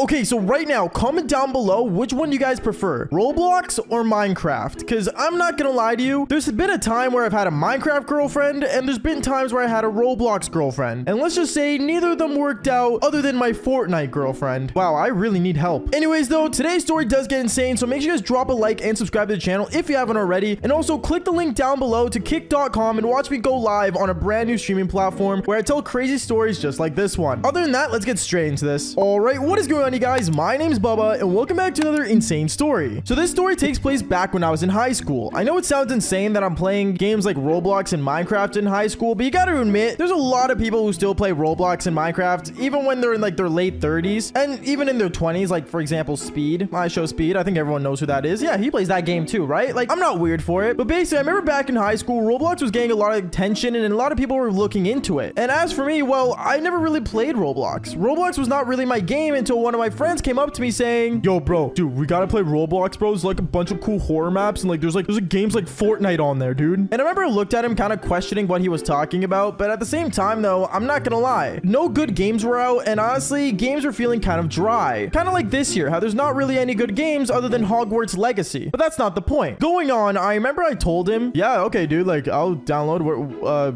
Okay, so right now, comment down below which one you guys prefer, Roblox or Minecraft, because I'm not gonna lie to you, there's been a time where I've had a Minecraft girlfriend, and there's been times where I had a Roblox girlfriend, and let's just say neither of them worked out other than my Fortnite girlfriend. Wow, I really need help. Anyways, though, today's story does get insane, so make sure you guys drop a like and subscribe to the channel if you haven't already, and also click the link down below to kick.com and watch me go live on a brand new streaming platform where I tell crazy stories just like this one. Other than that, let's get straight into this. All right, what is going on, you guys? My name's Bubba, and welcome back to another insane story. So this story takes place back when I was in high school. I know it sounds insane that I'm playing games like Roblox and Minecraft in high school, but you gotta admit, there's a lot of people who still play Roblox and Minecraft, even when they're in like their late 30s, and even in their 20s, like for example, Speed. I show Speed. I think everyone knows who that is. Yeah, he plays that game too, right? Like, I'm not weird for it, but basically, I remember back in high school, Roblox was getting a lot of attention, and a lot of people were looking into it. And as for me, well, I never really played Roblox. Roblox was not really my game until one of my friends came up to me saying, yo, bro, dude, we gotta play Roblox, bro. There's like a bunch of cool horror maps, and like there's games like Fortnite on there, dude. And I remember I looked at him kind of questioning what he was talking about, but at the same time, though, I'm not gonna lie. No good games were out, and honestly, games were feeling kind of dry. Kind of like this year, how there's not really any good games other than Hogwarts Legacy. But that's not the point. Going on, I remember I told him, yeah, okay, dude, like I'll download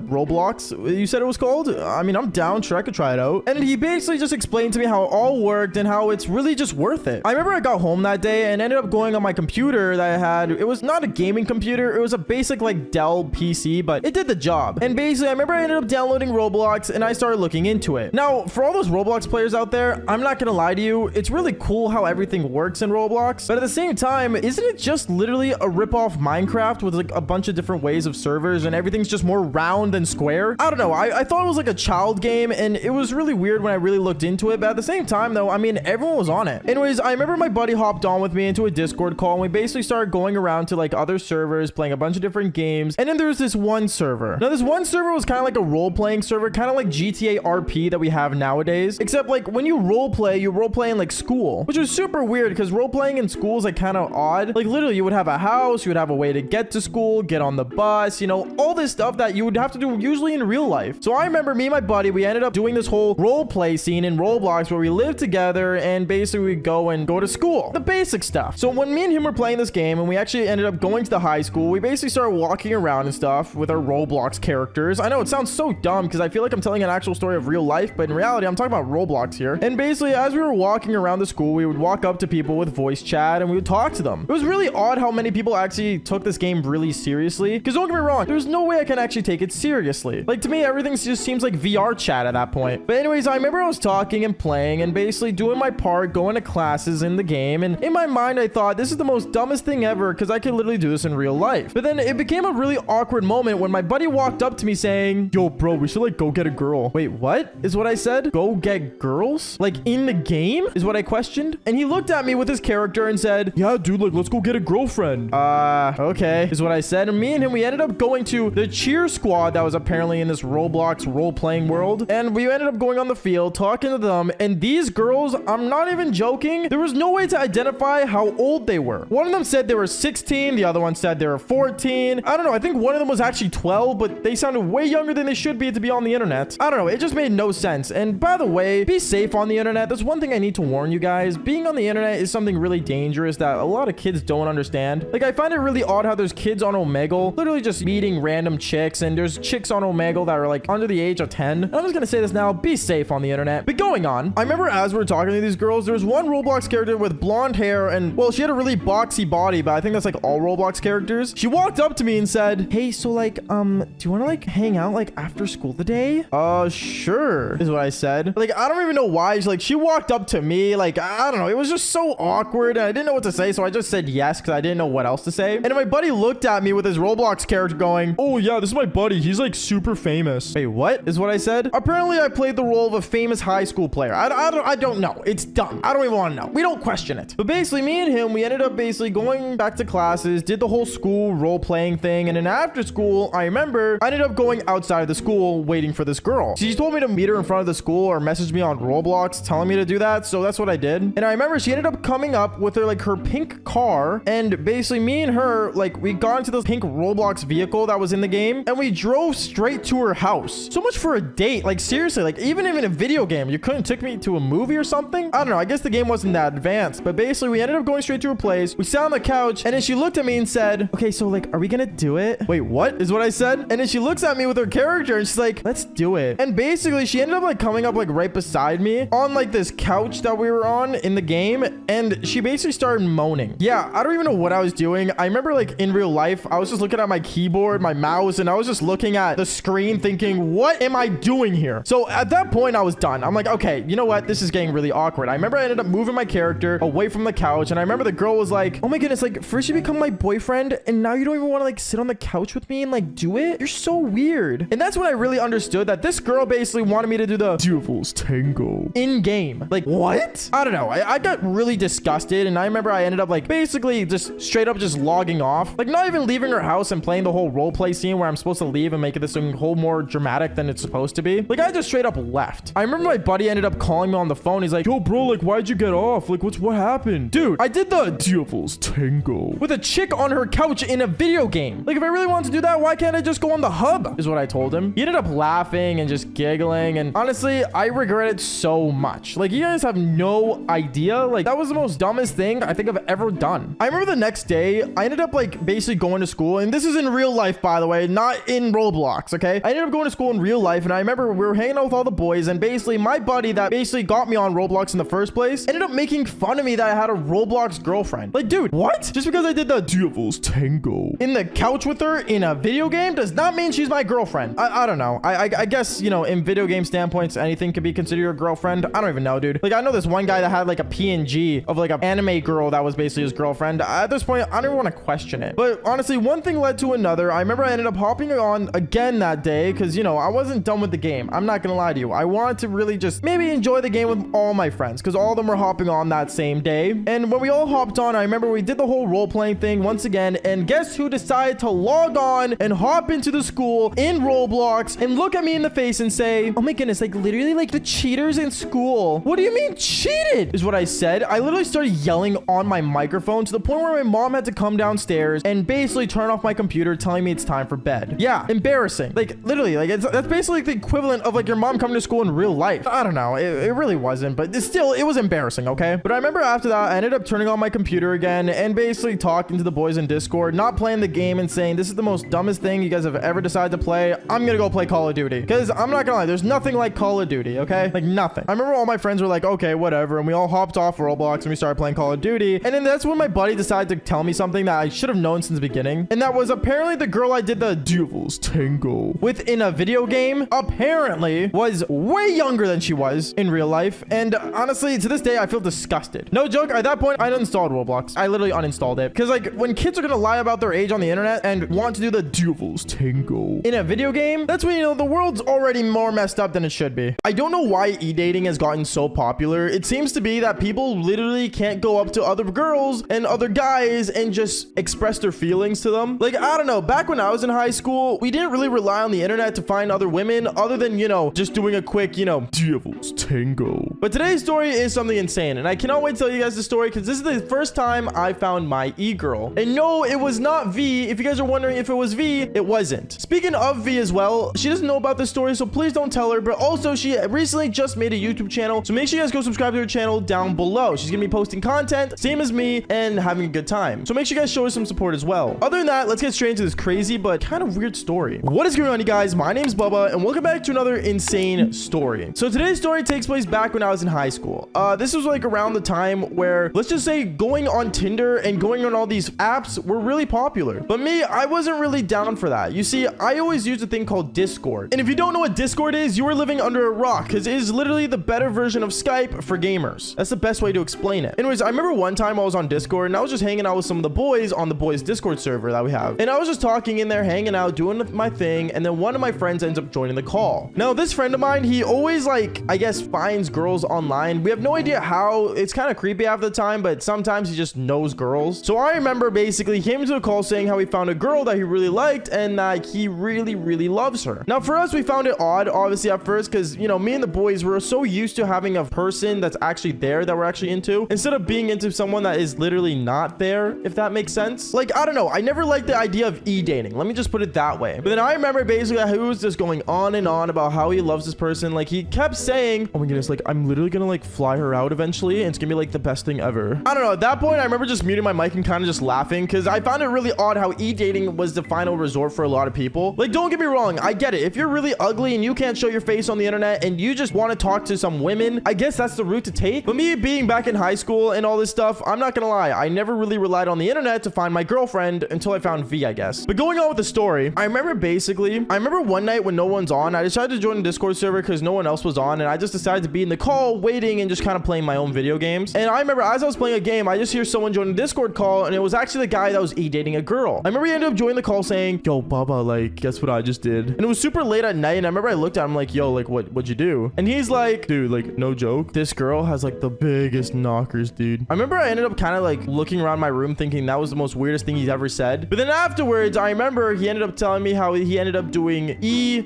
Roblox. You said it was called? I mean, I'm down, sure, I could try it out. And he basically just explained to me how it all worked and how it's really just worth it. I remember I got home that day and ended up going on my computer that I had. It was not a gaming computer. It was a basic like Dell PC, but it did the job. And basically, I remember I ended up downloading Roblox and I started looking into it. Now, for all those Roblox players out there, I'm not gonna lie to you. It's really cool how everything works in Roblox. But at the same time, isn't it just literally a rip-off Minecraft with like a bunch of different ways of servers and everything's just more round than square? I don't know. I thought it was like a child game and it was really weird when I really looked into it. But at the same time, though, I mean, everyone was on it. Anyways, I remember my buddy hopped on with me into a Discord call and we basically started going around to like other servers, playing a bunch of different games. And then there was this one server. Now, this one server was kind of like a role-playing server, kind of like GTA RP that we have nowadays. Except like when you role play in like school, which was super weird because role-playing in school is like kind of odd. Like literally you would have a house, you would have a way to get to school, get on the bus, you know, all this stuff that you would have to do usually in real life. So I remember me and my buddy, we ended up doing this whole role play scene in Roblox where we lived together and basically we go to school. The basic stuff. So when me and him were playing this game and we actually ended up going to the high school, we basically started walking around and stuff with our Roblox characters. I know it sounds so dumb because I feel like I'm telling an actual story of real life, but in reality, I'm talking about Roblox here. And basically, as we were walking around the school, we would walk up to people with voice chat and we would talk to them. It was really odd how many people actually took this game really seriously. Because don't get me wrong, there's no way I can actually take it seriously. Like to me, everything just seems like VR chat at that point. But anyways, I remember I was talking and playing and basically doing my part, going to classes in the game. And in my mind, I thought this is the most dumbest thing ever because I could literally do this in real life. But then it became a really awkward moment when my buddy walked up to me saying, yo, bro, we should like go get a girl. Wait, what is what I said? Go get girls? Like in the game is what I questioned. And he looked at me with his character and said, yeah, dude, like let's go get a girlfriend. Okay, is what I said. And me and him, we ended up going to the cheer squad that was apparently in this Roblox role-playing world. And we ended up going on the field, talking to them. And these girls, I'm not even joking, there was no way to identify how old they were. One of them said they were 16. The other one said they were 14. I don't know. I think one of them was actually 12, but they sounded way younger than they should be to be on the internet. I don't know. It just made no sense. And by the way, be safe on the internet. That's one thing I need to warn you guys. Being on the internet is something really dangerous that a lot of kids don't understand. Like, I find it really odd how there's kids on Omegle literally just meeting random chicks, and there's chicks on Omegle that are like under the age of 10. And I'm just gonna say this now, be safe on the internet. But going on, I remember as we were talking to these girls, there was one Roblox character with blonde hair and, well, she had a really boxy body, but I think that's like all Roblox characters. She walked up to me and said, hey, so like, do you want to like hang out like after school today? Sure, is what I said. Like, I don't even know why. She walked up to me, like, I don't know. It was just so awkward and I didn't know what to say. So I just said yes because I didn't know what else to say. And my buddy looked at me with his Roblox character going, oh yeah, this is my buddy. He's like super famous. Wait, what is what I said? Apparently I played the role of a famous high school player. I don't know. It's dumb. I don't even want to know. We don't question it. But basically me and him, we ended up basically going back to classes, did the whole school role playing thing. And then after school, I remember I ended up going outside of the school waiting for this girl. She told me to meet her in front of the school or message me on Roblox telling me to do that. So that's what I did. And I remember she ended up coming up with her pink car. And basically me and her, like, we got into this pink Roblox vehicle that was in the game and we drove straight to her house. So much for a date. Like, seriously, like, even in a video game, you couldn't take me to a movie or something? something. I don't know. I guess the game wasn't that advanced, but basically we ended up going straight to her place. We sat on the couch and then she looked at me and said, okay, so like, are we gonna do it? Wait, what is what I said? And then she looks at me with her character and she's like, let's do it. And basically she ended up like coming up like right beside me on like this couch that we were on in the game. And she basically started moaning. Yeah, I don't even know what I was doing. I remember like in real life, I was just looking at my keyboard, my mouse, and I was just looking at the screen thinking, what am I doing here? So at that point I was done. I'm like, okay, you know what? This is getting really awkward. I remember I ended up moving my character away from the couch. And I remember the girl was like, oh my goodness, like first you become my boyfriend and now you don't even want to like sit on the couch with me and like do it? You're so weird. And that's when I really understood that this girl basically wanted me to do the Devil's Tango in game. Like what? I don't know. I got really disgusted. And I remember I ended up like basically just straight up just logging off. Like not even leaving her house and playing the whole role play scene where I'm supposed to leave and make it this whole more dramatic than it's supposed to be. Like I just straight up left. I remember my buddy ended up calling me on the phone. He's like, yo bro, like why'd you get off? Like what happened? Dude, I did the Devil's Tango with a chick on her couch in a video game. Like if I really wanted to do that, why can't I just go on the hub? Is what I told him. He ended up laughing and just giggling. And honestly, I regret it so much. Like you guys have no idea. Like that was the most dumbest thing I think I've ever done. I remember the next day, I ended up like basically going to school. And this is in real life, by the way, not in Roblox, okay? I ended up going to school in real life. And I remember we were hanging out with all the boys. And basically my buddy that basically got me on Roblox in the first place ended up making fun of me that I had a Roblox girlfriend. Like, dude, what? Just because I did the Devil's Tango in the couch with her in a video game does not mean she's my girlfriend. I don't know. I guess, you know, in video game standpoints, anything could be considered your girlfriend. I don't even know, dude. Like, I know this one guy that had like a PNG of like an anime girl that was basically his girlfriend. At this point, I don't even want to question it. But honestly, one thing led to another. I remember I ended up hopping on again that day because, you know, I wasn't done with the game. I'm not going to lie to you. I wanted to really just maybe enjoy the game with all my friends because all of them were hopping on that same day. And when we all hopped on, I remember we did the whole role-playing thing once again. And guess who decided to log on and hop into the school in Roblox and look at me in the face and say, oh my goodness, like literally like the cheaters in school. What do you mean cheated? Is what I said. I literally started yelling on my microphone to the point where my mom had to come downstairs and basically turn off my computer telling me it's time for bed. Yeah, embarrassing. Like literally, like that's basically the equivalent of like your mom coming to school in real life. I don't know. It really wasn't, but still, it was embarrassing, okay? But I remember after that, I ended up turning on my computer again and basically talking to the boys in Discord, not playing the game and saying, this is the most dumbest thing you guys have ever decided to play. I'm gonna go play Call of Duty. Because I'm not gonna lie, there's nothing like Call of Duty, okay? Like nothing. I remember all my friends were like, okay, whatever. And we all hopped off Roblox and we started playing Call of Duty. And then that's when my buddy decided to tell me something that I should have known since the beginning. And that was apparently the girl I did the Devil's Tango with in a video game apparently was way younger than she was in real life. And honestly, to this day, I feel disgusted. No joke. At that point, I uninstalled Roblox. I literally uninstalled it. Because like when kids are gonna lie about their age on the internet and want to do the Devil's Tango in a video game, that's when, you know, the world's already more messed up than it should be. I don't know why e-dating has gotten so popular. It seems to be that people literally can't go up to other girls and other guys and just express their feelings to them. Like, I don't know. Back when I was in high school, we didn't really rely on the internet to find other women other than, you know, just doing a quick, you know, Devil's Tango. But today's story is something insane. And I cannot wait to tell you guys the story because this is the first time I found my e-girl. And no, it was not V. If you guys are wondering if it was V, it wasn't. Speaking of V as well, she doesn't know about this story, so please don't tell her. But also, she recently just made a YouTube channel, so make sure you guys go subscribe to her channel down below. She's gonna be posting content, same as me, and having a good time. So make sure you guys show her some support as well. Other than that, let's get straight into this crazy but kind of weird story. What is going on, you guys? My name's Bubba, and welcome back to another insane story. So today's story takes place back when I was in high school. This was like around the time where, let's just say, going on Tinder and going on all these apps were really popular. But me, I wasn't really down for that. You see, I always used a thing called Discord. And if you don't know what Discord is, you are living under a rock because it is literally the better version of Skype for gamers. That's the best way to explain it. Anyways, I remember one time I was on Discord and I was just hanging out with some of the boys on the boys Discord server that we have. And I was just talking in there, hanging out, doing my thing. And then one of my friends ends up joining the call. Now, this friend of mine, he always like, I guess, finds girls online. We have no idea how. It's kind of creepy half the time, but sometimes he just knows girls. So I remember basically he came into a call saying how he found a girl that he really liked and that he really loves her. Now, for us, we found it odd, obviously, at first, because, you know, me and the boys were so used to having a person that's actually there that we're actually into, instead of being into someone that is literally not there, if that makes sense. Like, I don't know. I never liked the idea of e-dating. Let me just put it that way. But then I remember basically he was just going on and on about how he loves this person. Like, he kept saying, oh my goodness, like, I'm literally gonna gonna like fly her out eventually, and it's gonna be like the best thing ever. I don't know. At that point, I remember just muting my mic and kind of just laughing because I found it really odd how e-dating was the final resort for a lot of people. Like, don't get me wrong, I get it. If you're really ugly and you can't show your face on the internet and you just want to talk to some women, I guess that's the route to take. But me being back in high school and all this stuff, I'm not gonna lie, I never really relied on the internet to find my girlfriend until I found V, I guess. But going on with the story, I remember one night when no one's on, I decided to join the Discord server because no one else was on, and I just decided to be in the call waiting and just kind of playing my own video games. And I remember as I was playing a game, I just hear someone join the Discord call, and it was actually the guy that was e-dating a girl. I remember he ended up joining the call saying, yo, Baba, like, guess what I just did? And it was super late at night, and I remember I looked at him like, yo, like, what'd you do? And he's like, dude, like, no joke, this girl has like the biggest knockers, dude. I remember I ended up kind of like looking around my room thinking that was the most weirdest thing he's ever said. But then afterwards, I remember he ended up telling me how he ended up doing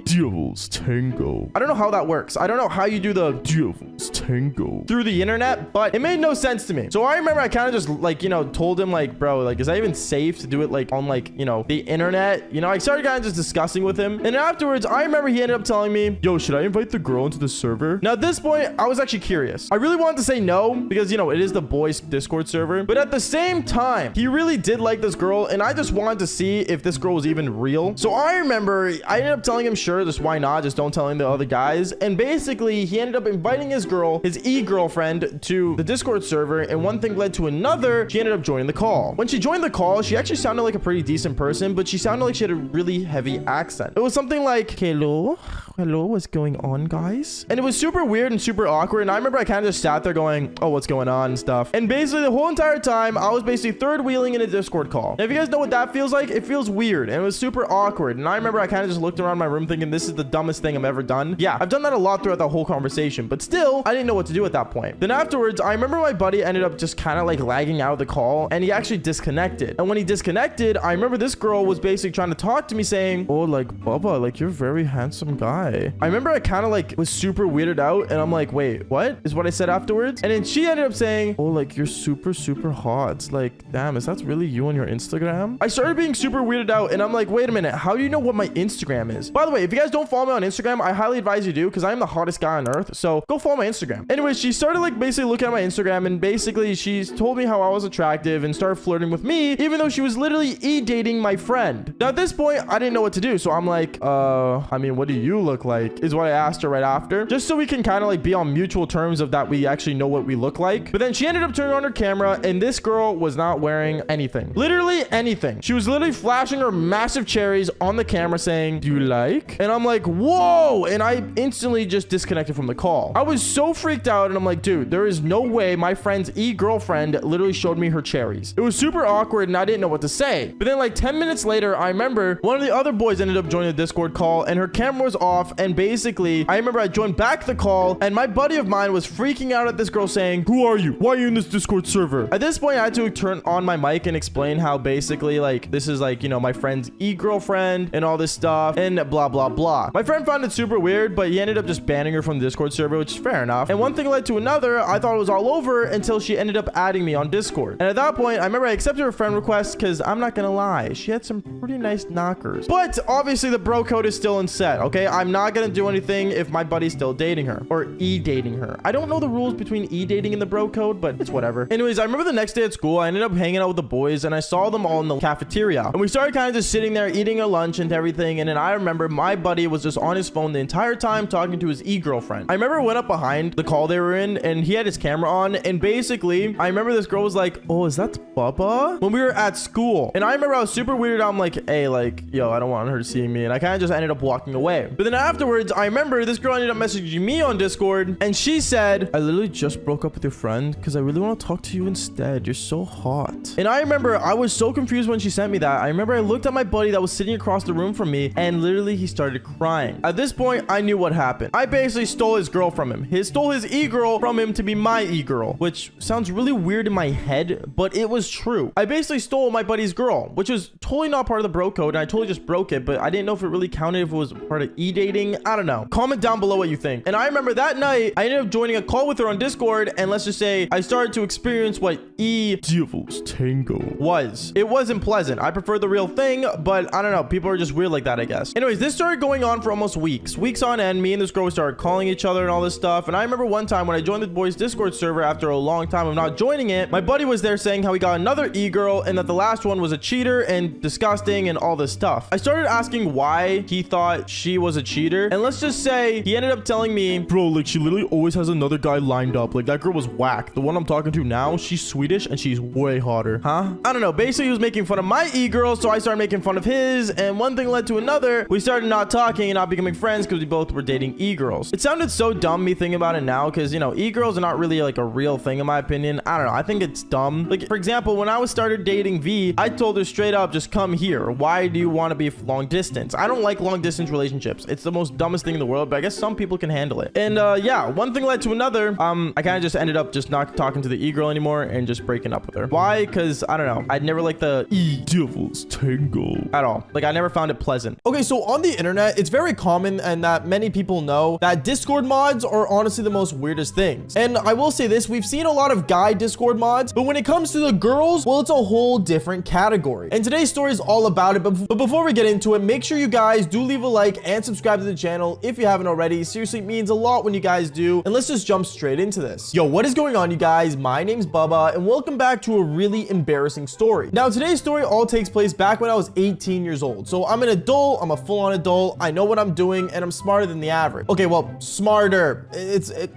Devil's Tango. I don't know how that works. I don't know how you do the Devil's Tango through the internet, but it made no sense to me. So I remember I kind of just like, you know, told him like, bro, like, is that even safe to do it like on like, you know, the internet? You know, I started kind of just discussing with him. And afterwards, I remember he ended up telling me, yo, should I invite the girl into the server? Now at this point, I was actually curious. I really wanted to say no because, you know, it is the boys Discord server. But at the same time, he really did like this girl, and I just wanted to see if this girl was even real. So I remember I ended up telling him, sure, just why not? Just don't tell him the other guys. And basically, he ended up inviting his girl, his e-girlfriend, to the Discord server, and one thing led to another. She ended up joining the call. When she joined the call, she actually sounded like a pretty decent person, but she sounded like she had a really heavy accent. It was something like, hello, what's going on, guys? And it was super weird and super awkward, and I remember I kind of just sat there going, oh, what's going on and stuff. And basically the whole entire time, I was basically third wheeling in a Discord call. Now, if you guys know what that feels like, it feels weird, and it was super awkward. And I remember I kind of just looked around my room thinking, this is the dumbest thing I've ever done. Yeah, I've done that a lot throughout the whole conversation, but still, I didn't know what to do at that point. Then afterwards, I remember my buddy ended up just kind of like lagging out of the call, and he actually disconnected. And when he disconnected, I remember this girl was basically trying to talk to me saying, oh, like, Bubba, like, you're a very handsome guy. I remember I kind of like was super weirded out, and I'm like, wait, what is what I said afterwards? And then she ended up saying, oh, like, you're super, super hot. Like, damn, is that really you on your Instagram? I started being super weirded out, and I'm like, wait a minute, how do you know what my Instagram is? By the way, if you guys don't follow me on Instagram, I highly advise you do, because I'm the hottest guy on earth. So go follow my Instagram. Anyway, she started like basically looking at my Instagram, and basically she told me how I was attractive and started flirting with me, even though she was literally e-dating my friend. Now at this point, I didn't know what to do, so I'm like, I mean, what do you look like? Is what I asked her right after, just so we can kind of like be on mutual terms of that we actually know what we look like. But then she ended up turning on her camera, and this girl was not wearing anything, literally anything. She was literally flashing her massive cherries on the camera saying, do you like? And I'm like, whoa, and I instantly just disconnected from the call. I was so freaked out, and I'm like, dude, there is no way my friend's e-girlfriend literally showed me her cherries. It was super awkward, and I didn't know what to say. But then like 10 minutes later, I remember one of the other boys ended up joining the Discord call, and her camera was off, and basically I remember I joined back the call, and my buddy of mine was freaking out at this girl saying, who are you? Why are you in this Discord server? At this point, I had to turn on my mic and explain how basically like this is like, you know, my friend's e-girlfriend and all this stuff and blah blah blah. My friend found it super weird, but he ended up just banning her from the Discord server, which is fair enough. And one thing led to another. I thought it was all over until she ended up adding me on Discord. And at that point, I remember I accepted her friend request because I'm not gonna lie, she had some pretty nice knockers. But obviously the bro code is still in set, okay? I'm not gonna do anything if my buddy's still dating her or e-dating her. I don't know the rules between e-dating and the bro code, but it's whatever. Anyways, I remember the next day at school, I ended up hanging out with the boys, and I saw them all in the cafeteria. And we started kind of just sitting there eating a lunch and everything. And then I remember my buddy was just on his phone the entire time talking to his e-girlfriend. I remember I went up behind the call they were in, and he had his camera on. And basically, I remember this girl was like, oh, is that Bubba? When we were at school. And I remember I was super weirded out. I'm like, hey, like, yo, I don't want her seeing me. And I kind of just ended up walking away. But then afterwards, I remember this girl ended up messaging me on Discord, and she said, I literally just broke up with your friend because I really want to talk to you instead. You're so hot. And I remember I was so confused when she sent me that. I remember I looked at my buddy that was sitting across the room from me, and literally he started crying. At this point, I knew what happened. I basically stole his girl from him. He stole his e-girl from him to be my e-girl, which sounds really weird in my head, but it was true. I basically stole my buddy's girl, which was totally not part of the bro code, and I totally just broke it, but I didn't know if it really counted if it was part of e-dating dating? I don't know. Comment down below what you think. And I remember that night, I ended up joining a call with her on Discord, and let's just say I started to experience what Devil's Tango was. It wasn't pleasant. I prefer the real thing, but I don't know. People are just weird like that, I guess. Anyways, this started going on for almost weeks on end. Me and this girl started calling each other and all this stuff. And I remember one time when I joined the boys Discord server after a long time of not joining it, my buddy was there saying how he got another e-girl and that the last one was a cheater and disgusting and all this stuff. I started asking why he thought she was a cheater, and let's just say he ended up telling me, bro, like she literally always has another guy lined up. Like that girl was whack. The one I'm talking to now, she's Swedish and she's way hotter. Huh? I don't know. Basically, he was making fun of my e-girl, so I started making fun of his, and one thing led to another. We started not talking and not becoming friends because we both were dating e-girls. It sounded so dumb me thinking about it now because, you know, e-girls are not really like a real thing in my opinion. I don't know. I think it's dumb. Like, for example, when I started dating V, I told her straight up, just come here. Why do you want to be long distance? I don't like long distance relationships. It's the most dumbest thing in the world, but I guess some people can handle it. And yeah, one thing led to another. I kind of just ended up just not talking to the e-girl anymore and just breaking up with her. Why? Because I don't know. I'd never liked the Devil's Tango at all. Like, I never found it pleasant. Okay, so on the internet, it's very common and that many people know that Discord mods are honestly the most weirdest things. And I will say this, we've seen a lot of guy Discord mods, but when it comes to the girls, well, it's a whole different category. And today's story is all about it. But before we get into it, make sure you guys do leave a like and subscribe to the channel if you haven't already. Seriously, it means a lot when you guys do. And let's just jump straight into this. Yo, what is going on, you guys? My name's Bubba, and welcome back to a really embarrassing story. Now, today's story all takes place back when I was 18 years old. So I'm an adult, I'm a full-on adult, I know what I'm doing, and I'm smarter than the average. Okay, well, smarter.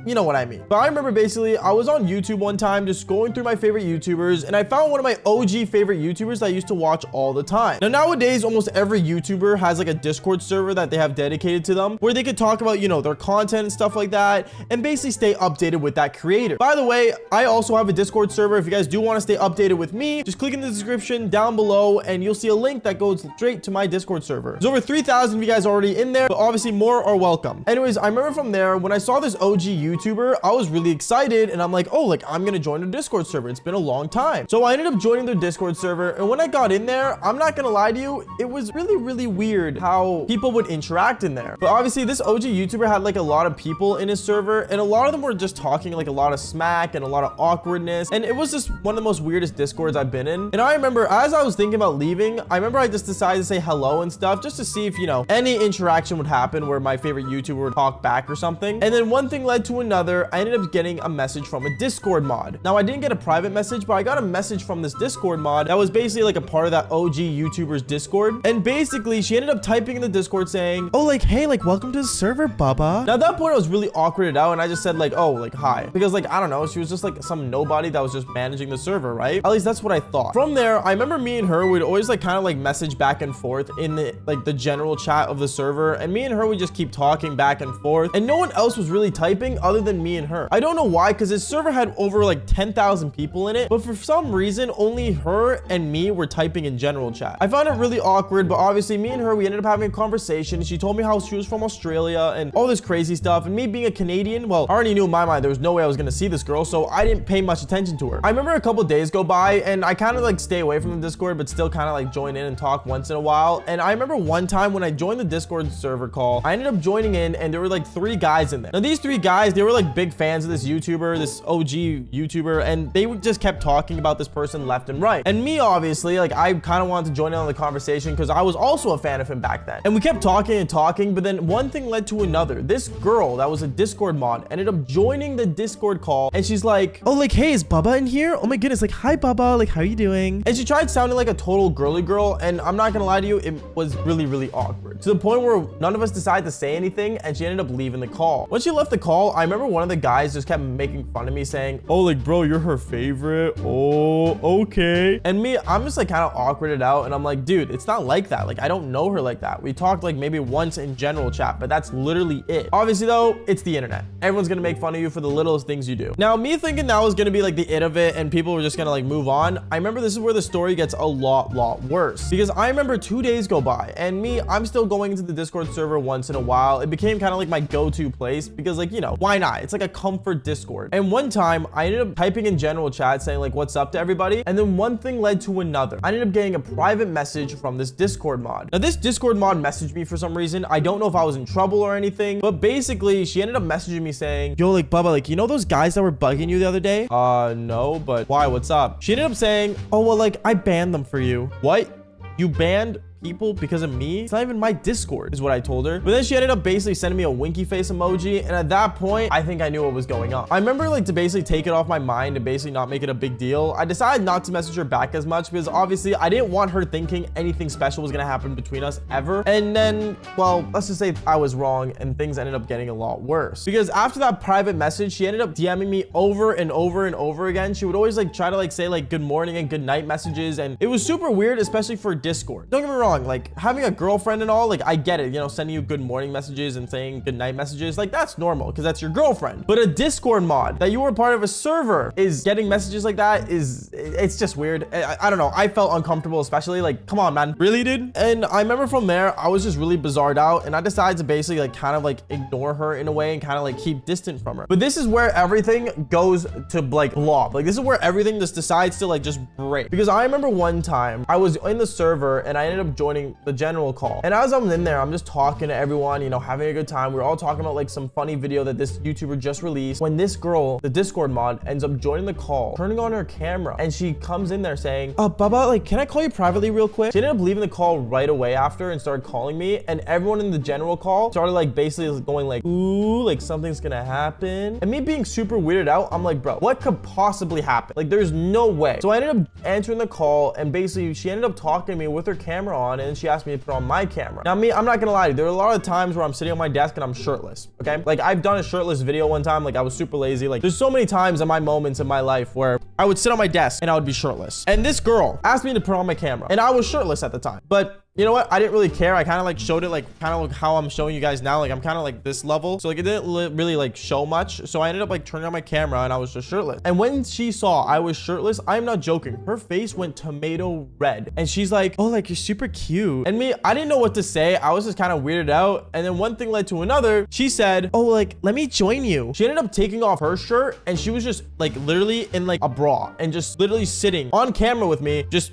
You know what I mean. But I remember basically, I was on YouTube one time just going through my favorite YouTubers, and I found one of my OG favorite YouTubers that I used to watch all the time. Now, nowadays, almost every YouTuber has like a Discord server that they have dedicated to them, where they could talk about, you know, their content and stuff like that, and basically stay updated with that creator. By the way, I also have a Discord server. If you guys do want to stay updated with me, just click in the description down below, and you'll see a link that goes straight to my Discord server. There's over 3,000 of you guys already in there, but obviously more are welcome. Anyways, I remember from there, when I saw this OG YouTuber, I was really excited, and I'm like, oh, like I'm gonna join a Discord server. It's been a long time. So I ended up joining their Discord server, and when I got in there, I'm not gonna lie to you, it was really weird how people would interact in there. But obviously, this OG YouTuber had like a lot of people in his server, and a lot of them were just talking like a lot of smack and a lot of awkwardness, and it was just one of the most weirdest Discords I've been in. And I remember as I was thinking about leaving, I remember I just decided to say hello and stuff just to see if, you know, any interaction would happen where my favorite YouTuber would talk back or something. And then one thing led to another. I ended up getting a message from a Discord mod. Now, I didn't get a private message, but I got a message from this Discord mod that was basically like a part of that OG YouTuber's Discord. And basically, she ended up typing in the Discord saying, oh, like, hey, like, welcome to the server, Bubba. Now, at that point, I was really awkwarded out, and I just said like, oh, like, hi. Because like, I don't know, she was just like some nobody that was just managing the server, right? At least that's what I thought. From there, I remember me and her would always like kind of like message back and forth in the like the general chat of the server, and me and her would just keep talking back and forth, and no one else was really typing other than me and her. I don't know why, because this server had over like 10,000 people in it, but for some reason only her and me were typing in general chat. I found it really awkward, but obviously me and her, we ended up having a conversation. She told me how she was from Australia and all this crazy stuff, and me being a Canadian, well, I already knew in my mind there was no way I was gonna see this girl, so I didn't pay much attention to her. I remember a couple days go by, and I kind of like stay away from the Discord, but still kind of like join in and talk once in a while. And I remember one time when I joined the Discord server call, I ended up joining in, and there were like 3 guys in there. Now, these 3 guys, they were like big fans of this YouTuber, this OG YouTuber, and they just kept talking about this person left and right. And me, obviously, like I kind of wanted to join in on the conversation because I was also a fan of him back then. And we kept talking and talking, but then one thing led to another. This girl that was a Discord mod ended up joining the Discord call, and she's like, oh, like, hey, is Bubba in here? Oh my goodness, like, hi, Bubba, like, how are you doing? And she tried sounding like a total girly girl, and I'm not gonna lie to you, it was really awkward, to the point where none of us decided to say anything, and she ended up leaving the call. When she left the call, I remember one of the guys just kept making fun of me, saying, oh, like, bro, you're her favorite? Oh, okay. And me, I'm just like kind of awkwarded out, and I'm like, dude, it's not like that. Like, I don't know her like that. We talked like maybe once in general chat, but that's literally it. Obviously though, it's the internet. Everyone's gonna make fun of you for the littlest things you do. Now, me thinking that was gonna be like the it of it and people were just gonna like move on, I remember this is where the story gets a lot worse, because I remember 2 days go by, and me, I'm still going into the Discord server once in a while. It became kind of like my go-to place because, like, you know, why not? It's like a comfort Discord. And one time I ended up typing in general chat saying like, what's up to everybody? And then one thing led to another. I ended up getting a private message from this Discord mod. Now, this Discord mod messaged me for some reason. I don't know if I was in trouble or anything, but basically she ended up messaging me saying, yo, like, Bubba, like, you know those guys that were bugging you the other day? No, but why? What's up? She ended up saying, oh, well, like, I banned them for you. What? You banned people because of me? It's not even my Discord, is what I told her. But then she ended up basically sending me a winky face emoji, and at that point I think I knew what was going on. I remember, like, to basically take it off my mind and basically not make it a big deal, I decided not to message her back as much because obviously I didn't want her thinking anything special was gonna happen between us ever. And then, well, let's just say I was wrong and things ended up getting a lot worse, because after that private message she ended up DMing me over and over and over again. She would always like try to like say like good morning and good night messages, and it was super weird, especially for Discord. Don't get me wrong, like having a girlfriend and all, like I get it, you know, sending you good morning messages and saying good night messages, like that's normal because that's your girlfriend. But a Discord mod that you were part of a server is getting messages like that it's just weird. I don't know, I felt uncomfortable, especially like, come on, man, really, dude? And I remember from there I was just really bizarred out, and I decided to basically like kind of like ignore her in a way and kind of like keep distant from her. But this is where everything goes to like blob. Like this is where everything just decides to like just break, because I remember one time I was in the server and I ended up joining the general call, and as I'm in there I'm just talking to everyone, you know, having a good time. We were all talking about like some funny video that this YouTuber just released, when this girl, the Discord mod, ends up joining the call, turning on her camera, and she comes in there saying, Bubba, like, can I call you privately real quick? She ended up leaving the call right away after and started calling me, and everyone in the general call started like basically going like, ooh, like something's gonna happen. And me being super weirded out, I'm like, bro, what could possibly happen? Like there's no way. So I ended up answering the call, and basically she ended up talking to me with her camera on, and she asked me to put on my camera. Now me, I'm not gonna lie to you, there are a lot of times where I'm sitting on my desk and I'm shirtless, okay? Like I've done a shirtless video one time, like I was super lazy. Like there's so many times in my moments in my life where I would sit on my desk and I would be shirtless. And this girl asked me to put on my camera, and I was shirtless at the time. But you know what? I didn't really care. I kind of like showed it like kind of like how I'm showing you guys now. Like I'm kind of like this level. So like it didn't really like show much. So I ended up like turning on my camera and I was just shirtless. And when she saw I was shirtless, I'm not joking, her face went tomato red. And she's like, oh, like you're super cute. And me, I didn't know what to say. I was just kind of weirded out. And then one thing led to another. She said, oh, like, let me join you. She ended up taking off her shirt, and she was just like literally in like a bra and just literally sitting on camera with me, just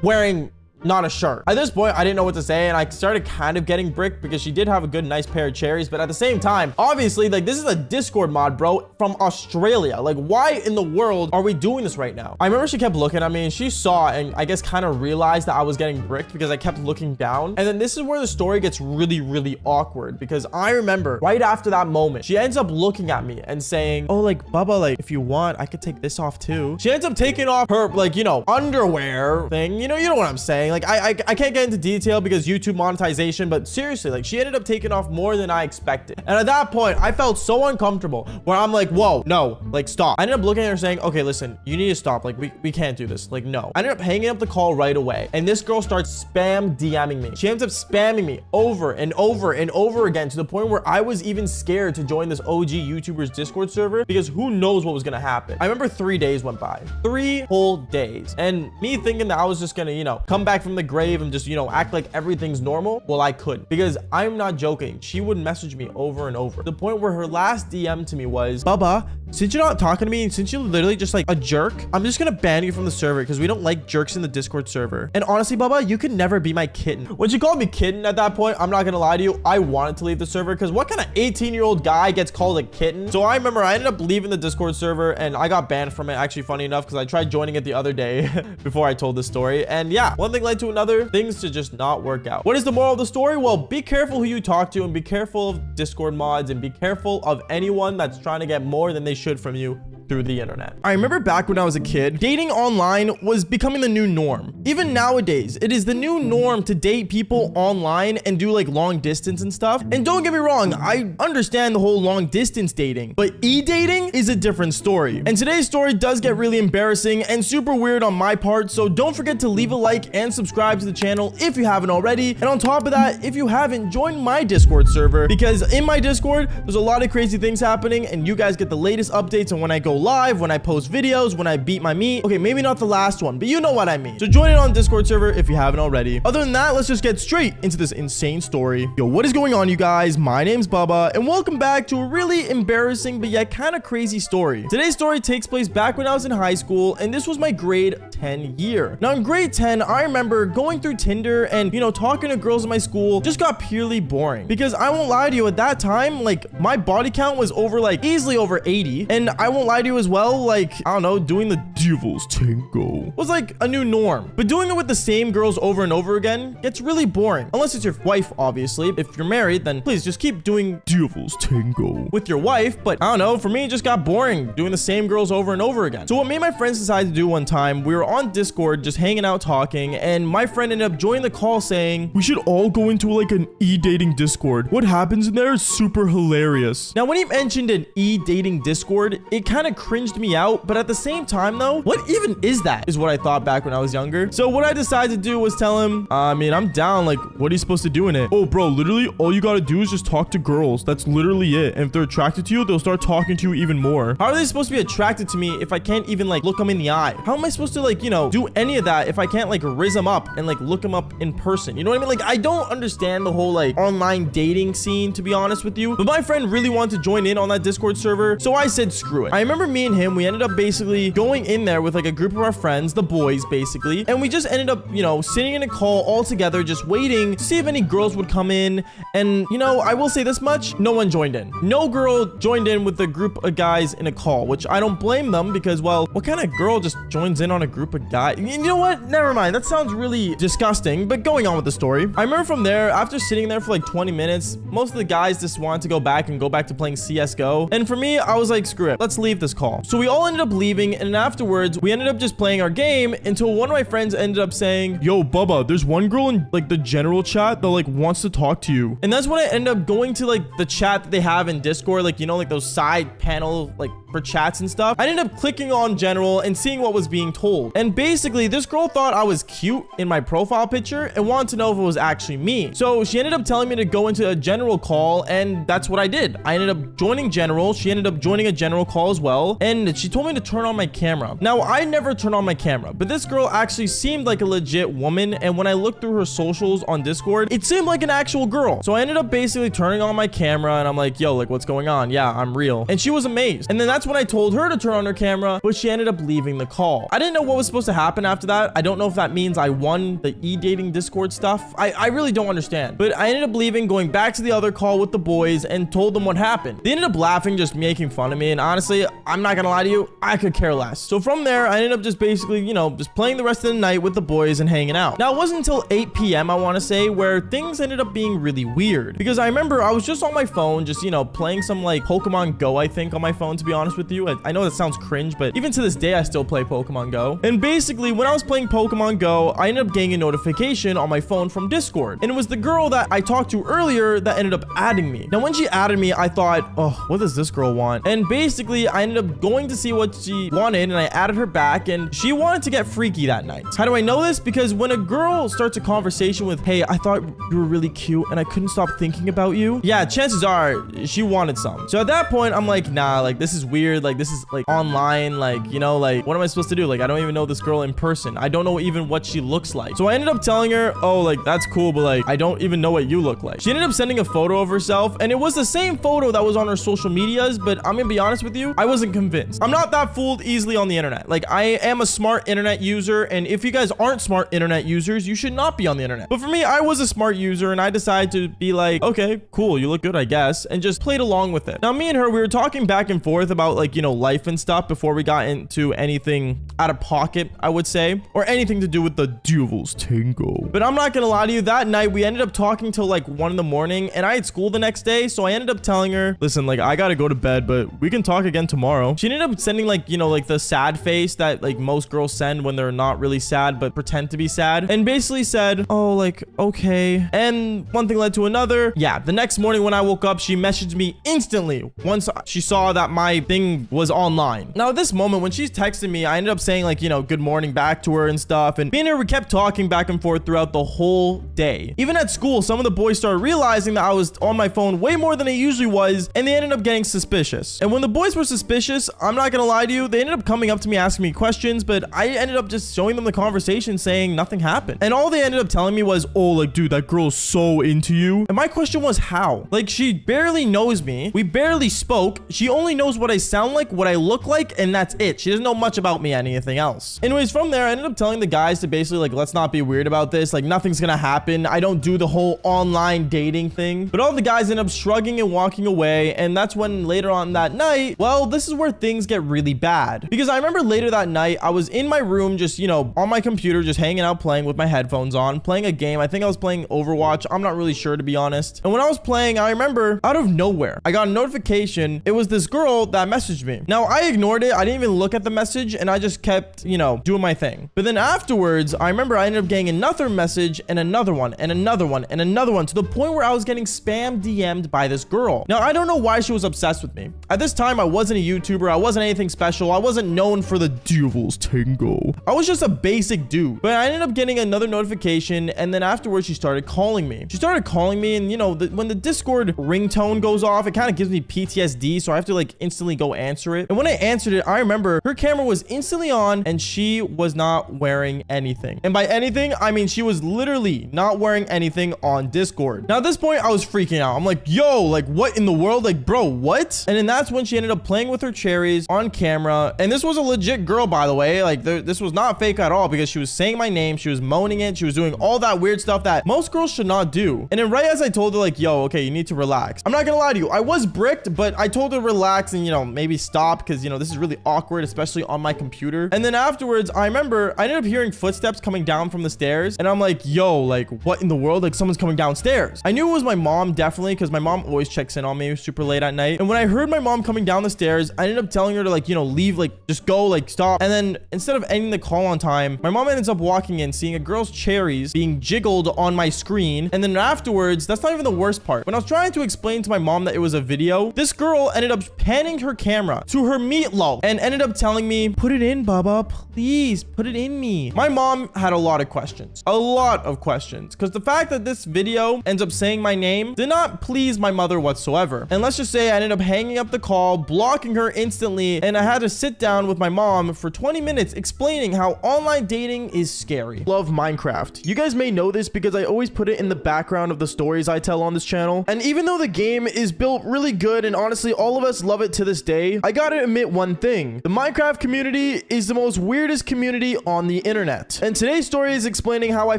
wearing not a shirt. At this point, I didn't know what to say, and I started kind of getting bricked because she did have a good, nice pair of cherries. But at the same time, obviously, like this is a Discord mod, bro, from Australia. Like, why in the world are we doing this right now? I remember she kept looking at me, and she saw and I guess kind of realized that I was getting bricked because I kept looking down. And then this is where the story gets really, really awkward, because I remember right after that moment, she ends up looking at me and saying, oh, like, Bubba, like, if you want, I could take this off too. She ends up taking off her, like, you know, underwear thing. You know what I'm saying? Like, I can't get into detail because YouTube monetization, but seriously, like she ended up taking off more than I expected. And at that point, I felt so uncomfortable where I'm like, whoa, no, like stop. I ended up looking at her saying, okay, listen, you need to stop. Like we can't do this. Like, no. I ended up hanging up the call right away. And this girl starts spam DMing me. She ends up spamming me over and over and over again, to the point where I was even scared to join this OG YouTuber's Discord server because who knows what was gonna happen. I remember 3 days went by, 3 whole days. And me thinking that I was just gonna, you know, come back from the grave and just, you know, act like everything's normal. Well, I couldn't, because I'm not joking. She would message me over and over, to the point where her last DM to me was, Bubba, since you're not talking to me and since you're literally just like a jerk, I'm just gonna ban you from the server because we don't like jerks in the Discord server. And honestly, Bubba, you can never be my kitten. When she called me kitten at that point, I'm not gonna lie to you, I wanted to leave the server, because what kind of 18-year-old guy gets called a kitten? So I remember I ended up leaving the Discord server and I got banned from it, actually, funny enough, because I tried joining it the other day before I told this story. And yeah, one thing led to another, things to just not work out. What is the moral of the story? Well, be careful who you talk to, and be careful of Discord mods, and be careful of anyone that's trying to get more than they should from you through the internet. I remember back when I was a kid, dating online was becoming the new norm. Even nowadays, it is the new norm to date people online and do like long distance and stuff. And don't get me wrong, I understand the whole long distance dating, but e-dating is a different story. And today's story does get really embarrassing and super weird on my part, so don't forget to leave a like and subscribe to the channel if you haven't already. And on top of that, if you haven't, join my Discord server, because in my Discord, there's a lot of crazy things happening and you guys get the latest updates on when I go live, when I post videos, when I beat my meat. Okay, maybe not the last one, but you know what I mean. So join in on Discord server if you haven't already. Other than that, let's just get straight into this insane story. Yo, what is going on, you guys? My name's Bubba, and welcome back to a really embarrassing but yet kind of crazy story. Today's story takes place back when I was in high school, and this was my grade 10 year. Now in grade 10, I remember going through Tinder and, you know, talking to girls in my school just got purely boring. Because I won't lie to you, at that time, like, my body count was over, like, easily over 80. And I won't lie to you as well, like, I don't know, doing the devil's tango was like a new norm. But doing it with the same girls over and over again gets really boring. Unless it's your wife, obviously. If you're married, then please just keep doing devil's tango with your wife. But I don't know, for me, it just got boring doing the same girls over and over again. So what me and my friends decided to do one time, we were on Discord just hanging out talking, and my friend ended up joining the call saying, we should all go into like an e-dating Discord. What happens in there is super hilarious. Now, when he mentioned an e-dating Discord, it kind of cringed me out, but at the same time though, what even is that? Is what I thought back when I was younger. So what I decided to do was tell him, I mean, I'm down. Like, what are you supposed to do in it? Oh, bro, literally all you gotta do is just talk to girls. That's literally it. And if they're attracted to you, they'll start talking to you even more. How are they supposed to be attracted to me if I can't even like look them in the eye? How am I supposed to like, you know, do any of that if I can't like rizz them up and like look them up in person? You know what I mean? Like, I don't understand the whole like online dating scene, to be honest with you. But my friend really wanted to join in on that Discord server, so I said screw it. I remember me and him, we ended up basically going in there with like a group of our friends, the boys basically, and we just ended up, you know, sitting in a call all together, just waiting to see if any girls would come in. And you know, I will say this much, no one joined in. No girl joined in with a group of guys in a call, which I don't blame them because, well, what kind of girl just joins in on a group of guys? You know what? Never mind. That sounds really disgusting, but going on with the story. I remember from there, after sitting there for like 20 minutes, most of the guys just wanted to go back to playing CSGO. And for me, I was like, screw it. Let's leave this call. So we all ended up leaving, and afterwards, we ended up just playing our game until one of my friends ended up saying, yo, Bubba, there's one girl in like the general chat that like wants to talk to you. And that's when I ended up going to like the chat that they have in Discord, like, you know, like those side panel like for chats and stuff. I ended up clicking on general and seeing what was being told. And basically, this girl thought I was cute in my profile picture and wanted to know if it was actually me. So she ended up telling me to go into a general call, and that's what I did. I ended up joining general. She ended up joining a general call as well, and she told me to turn on my camera. Now, I never turn on my camera, but this girl actually seemed like a legit woman, and when I looked through her socials on Discord, it seemed like an actual girl. So I ended up basically turning on my camera, and I'm like, yo, like, what's going on? Yeah, I'm real. And she was amazed. And then that's when I told her to turn on her camera, but she ended up leaving the call. I didn't know what was supposed to happen after that. I don't know if that means I won the e-dating Discord stuff. I really don't understand. But I ended up leaving, going back to the other call with the boys, and told them what happened. They ended up laughing, just making fun of me, and honestly, I'm not gonna lie to you, I could care less. So from there, I ended up just basically, you know, just playing the rest of the night with the boys and hanging out. Now, it wasn't until 8 p.m., I want to say, where things ended up being really weird. Because I remember I was just on my phone, just, you know, playing some, like, Pokemon Go, I think, on my phone, to be honest with you. I know that sounds cringe, but even to this day, I still play Pokemon Go. And basically, when I was playing Pokemon Go, I ended up getting a notification on my phone from Discord. And it was the girl that I talked to earlier that ended up adding me. Now, when she added me, I thought, oh, what does this girl want? And basically, I ended up going to see what she wanted, and I added her back, and she wanted to get freaky that night. How do I know this? Because when a girl starts a conversation with, hey, I thought you were really cute, and I couldn't stop thinking about you. Yeah, chances are she wanted some. So at that point, I'm like, nah, like, this is weird. Like, this is like online, like, you know, like, what am I supposed to do? Like, I don't even know this girl in person. I don't know even what she looks like. So I ended up telling her, oh, like, that's cool, but like, I don't even know what you look like. She ended up sending a photo of herself, and it was the same photo that was on her social medias, but I'm gonna be honest with you, I wasn't convinced. I'm not that fooled easily on the internet. Like, I am a smart internet user, and if you guys aren't smart internet users, you should not be on the internet. But for me, I was a smart user, and I decided to be like, okay, cool, you look good, I guess, and just played along with it. Now, me and her, we were talking back and forth about, like, you know, life and stuff before we got into anything out of pocket, I would say, or anything to do with the devil's tango. But I'm not gonna lie to you, that night we ended up talking till like 1 in the morning, and I had school the next day, so I ended up telling her, listen, like, I gotta go to bed, but we can talk again tomorrow. She ended up sending, like, you know, like the sad face that like most girls send when they're not really sad but pretend to be sad, and basically said, oh, like, okay. And one thing led to another. Yeah, the next morning when I woke up, she messaged me instantly once she saw that my thing was online. Now, at this moment, when she's texting me, I ended up saying, like, you know, good morning back to her and stuff, and me and her, we kept talking back and forth throughout the whole day. Even at school, some of the boys started realizing that I was on my phone way more than I usually was, and they ended up getting suspicious. And when the boys were suspicious, suspicious. I'm not gonna lie to you. They ended up coming up to me asking me questions, but I ended up just showing them the conversation saying nothing happened. And all they ended up telling me was, oh, like, dude, that girl's so into you. And my question was, how? Like, she barely knows me. We barely spoke. She only knows what I sound like, what I look like, and that's it. She doesn't know much about me, anything else. Anyways, from there, I ended up telling the guys to basically, like, let's not be weird about this. Like, nothing's gonna happen. I don't do the whole online dating thing. But all the guys end up shrugging and walking away. And that's when later on that night, well, this is where things get really bad. Because I remember later that night, I was in my room just, you know, on my computer, just hanging out, playing with my headphones on, playing a game. I think I was playing Overwatch. I'm not really sure, to be honest. And when I was playing, I remember out of nowhere, I got a notification. It was this girl that messaged me. Now, I ignored it. I didn't even look at the message, and I just kept, you know, doing my thing. But then afterwards, I remember I ended up getting another message and another one and another one and another one, to the point where I was getting spam DM'd by this girl. Now, I don't know why she was obsessed with me. At this time, I wasn't a YouTuber. I wasn't anything special. I wasn't known for the Devil's Tango. I was just a basic dude. But I ended up getting another notification, and then afterwards, she started calling me. She started calling me, and you know, when the Discord ringtone goes off, it kind of gives me PTSD, so I have to like instantly go answer it. And when I answered it, I remember her camera was instantly on, and she was not wearing anything. And by anything, I mean she was literally not wearing anything on Discord. Now at this point, I was freaking out. I'm like, yo, like what in the world? Like, bro, what? And then that's when she ended up playing with her cherries on camera. And this was a legit girl, by the way. Like this was not fake at all, because she was saying my name, she was moaning it, she was doing all that weird stuff that most girls should not do. And then right as I told her, like, yo, okay, you need to relax. I'm not gonna lie to you, I was bricked, but I told her relax and, you know, maybe stop, because, you know, this is really awkward, especially on my computer. And then afterwards, I remember I ended up hearing footsteps coming down from the stairs, and I'm like, yo, like what in the world? Like someone's coming downstairs. I knew it was my mom, definitely, because my mom always checks in on me super late at night. And when I heard my mom coming down the stairs, I ended up telling her to, like, you know, leave, like just go, like stop. And then instead of ending the call on time, my mom ends up walking in, seeing a girl's cherries being jiggled on my screen. And then afterwards, that's not even the worst part. When I was trying to explain to my mom that it was a video, this girl ended up panning her camera to her meatloaf and ended up telling me, put it in, Baba, please put it in me. My mom had a lot of questions, because the fact that this video ends up saying my name did not please my mother whatsoever. And let's just say I ended up hanging up the call, blocking her instantly, and I had to sit down with my mom for 20 minutes explaining how online dating is scary. Love Minecraft. You guys may know this because I always put it in the background of the stories I tell on this channel. And even though the game is built really good and honestly all of us love it to this day, I gotta admit one thing. The Minecraft community is the most weirdest community on the internet. And today's story is explaining how I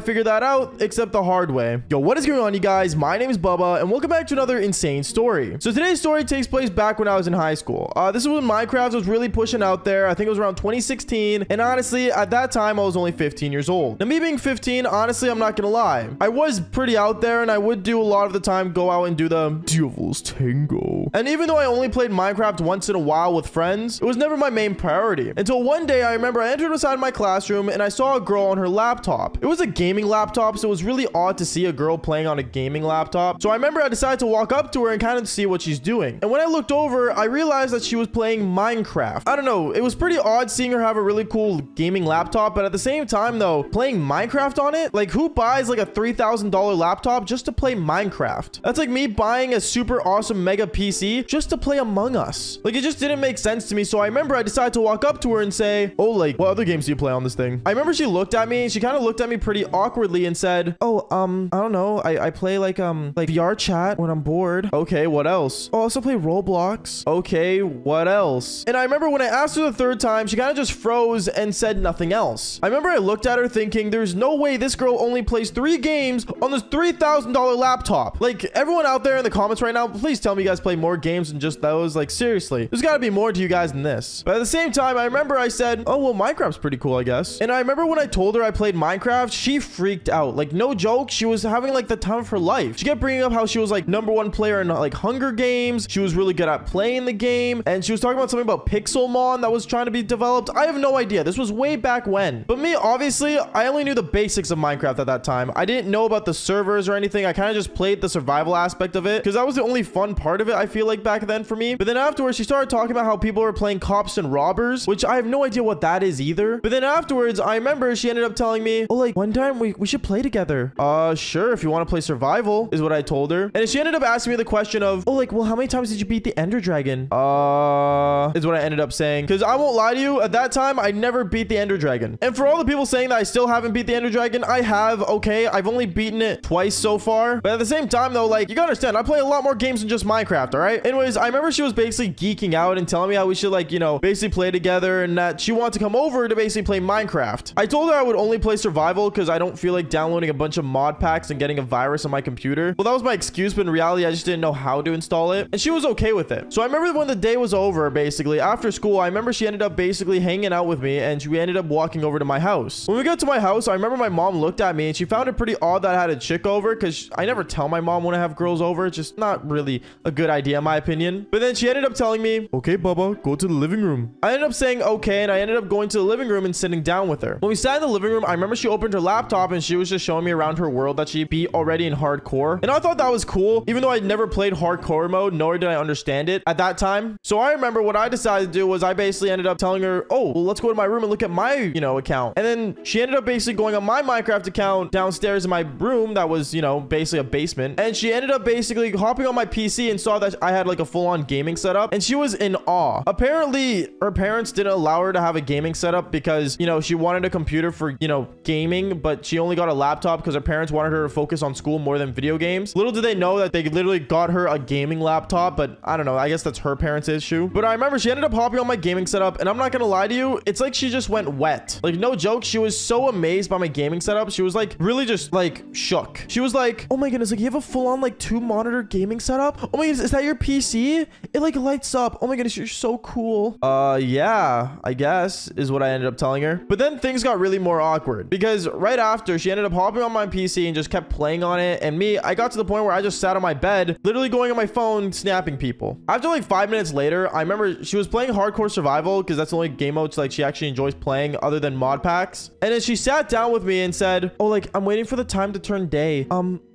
figured that out, except the hard way. Yo, what is going on, you guys? My name is Bubba, and welcome back to another insane story. So today's story takes place back when I was in high school. This is when Minecraft was really pushing out there. I think it was around 2016. And honestly, at that time, I was only 15 years old. Now, me being 15, honestly, I'm not gonna lie. I was pretty out there, and I would do a lot of the time go out and do the Devil's Tango. And even though I only played Minecraft once in a while with friends, it was never my main priority. Until one day, I remember I entered inside my classroom, and I saw a girl on her laptop. It was a gaming laptop, so it was really odd to see a girl playing on a gaming laptop. So I remember I decided to walk up to her and kind of see what she's doing. And when I looked over, I realized that she was playing Minecraft. I don't know, it was pretty odd seeing her have a really cool gaming laptop, but at the same time though, playing Minecraft on it, like who buys like a $3,000 laptop just to play Minecraft? That's like me buying a super awesome mega PC just to play Among Us. Like it just didn't make sense to me. So I remember I decided to walk up to her and say, oh, like what other games do you play on this thing? I remember she looked at me and she kind of looked at me pretty awkwardly and said, oh, I don't know, I play like VR chat when I'm bored. Okay, what else? Oh, I also play Roblox. Okay, what else? And I remember when I asked her the third time, she kind of just froze and said nothing else. I remember I looked at her thinking, there's no way this girl only plays 3 games on this $3,000 laptop. Like everyone out there in the comments right now, please tell me you guys play more games than just those. Like seriously, there's got to be more to you guys than this. But at the same time, I remember I said, oh, well, Minecraft's pretty cool, I guess. And I remember when I told her I played Minecraft, she freaked out. Like no joke, she was having like the time of her life. She kept bringing up how she was like #1 player in like Hunger Games. She was really good at playing the game. And she was talking about something about Pixelmon that was trying to be developed. I have no idea. This was way back when. But me, obviously, I only knew the basics of Minecraft at that time. I didn't know about the servers or anything. I kind of just played the survival aspect of it because that was the only fun part of it, I feel feel like back then for me. But then afterwards, she started talking about how people were playing cops and robbers, which I have no idea what that is either. But then afterwards, I remember she ended up telling me, oh, like one time we should play together. Sure, if you want to play survival, is what I told her. And she ended up asking me the question of, oh, like, well, how many times did you beat the Ender Dragon? Is what I ended up saying. Because I won't lie to you, at that time, I never beat the Ender Dragon. And for all the people saying that I still haven't beat the Ender Dragon, I have, okay. I've only beaten it twice so far. But at the same time, though, like, you gotta understand, I play a lot more games than just Minecraft, all right? Anyways, I remember she was basically geeking out and telling me how we should, like, you know, basically play together and that she wanted to come over to basically play Minecraft. I told her I would only play survival because I don't feel like downloading a bunch of mod packs and getting a virus on my computer. Well, that was my excuse, but in reality, I just didn't know how to install it. And she was okay with it. So I remember when the day was over, basically, after school, I remember she ended up basically hanging out with me and we ended up walking over to my house. When we got to my house, I remember my mom looked at me and she found it pretty odd that I had a chick over because I never tell my mom when I have girls over. It's just not really a good idea in my opinion. But then she ended up telling me, okay, Bubba, go to the living room. I ended up saying okay, and I ended up going to the living room and sitting down with her. When we sat in the living room, I remember she opened her laptop and she was just showing me around her world that she beat already in hardcore. And I thought that was cool, even though I'd never played hardcore mode, nor did I understand it at that time. So I remember what I decided to do was I basically ended up telling her, oh, well, let's go to my room and look at my, you know, account. And then she ended up basically going on my Minecraft account downstairs in my room that was, you know, basically a basement. And she ended up basically hopping on my PC and saw that I had like a full-on gaming setup. And she was in awe. Apparently, her parents didn't allow her to have a gaming setup because, you know, she wanted a computer for, you know, gaming, but she only got a laptop because her parents wanted her to focus on school more than video games. Little did they know that they literally got her a gaming laptop, but I don't know. I guess that's her parents' issue. But I remember she ended up hopping on my gaming setup, and I'm not gonna lie to you, it's like she just went wet. Like, no joke, she was so amazed by my gaming setup. She was like really just like shook. She was like, oh my goodness, like you have a full-on like 2-monitor gaming setup? Oh my goodness, is that your PC? It like lights up. Oh my goodness, you're so cool. Yeah, I guess is what I ended up telling her. But then things got really more awkward because right after she ended up hopping on my PC and just kept playing on it, and me, I got to the point where I just sat on my bed, literally going on my phone, snapping people. After like 5 minutes later, I remember she was playing hardcore survival because that's the only game mode like she actually enjoys playing other than mod packs. And then she sat down with me and said, oh, like I'm waiting for the time to turn day.